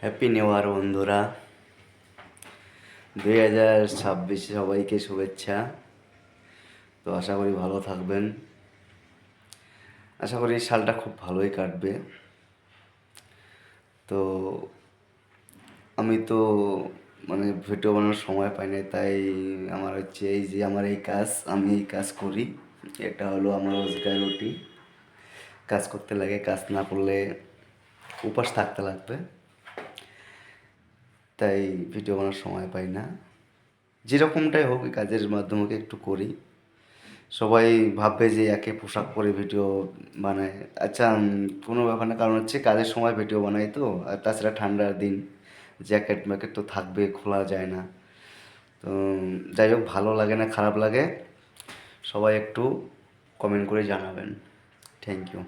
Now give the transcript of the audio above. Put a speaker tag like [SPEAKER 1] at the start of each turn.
[SPEAKER 1] Happy new year বন্ধুরা, 2026 সবাইকে শুভেচ্ছা। তো আশা করি ভালো থাকবেন, আশা করি সালটা খুব ভালোই কাটবে। তো আমি তো ভিডিও বানানোর সময় পাই না, তাই আমার হচ্ছে এই যে আমার এই কাজ, আমি এই কাজ করি। এটা হলো আমার রোজগার রুটি। কাজ করতে লাগে, কাজ না করলে উপাস থাকতে লাগবে, তাই ভিডিও বানানোর সময় পাই না। যেরকমটাই হোক, এই কাজের মাধ্যমে একটু করি। সবাই ভাববে যে একে পোশাক পরে ভিডিও বানায়। আচ্ছা, কোনো ব্যাপার না, কারণ হচ্ছে কাজের সময় ভিডিও বানাই তো, আর তাছাড়া ঠান্ডার দিন জ্যাকেট ম্যাকেট তো থাকবে, খোলা যায় না। তো যাই হোক, ভালো লাগে না খারাপ লাগে, সবাই একটু কমেন্ট করে জানাবেন। Thank you.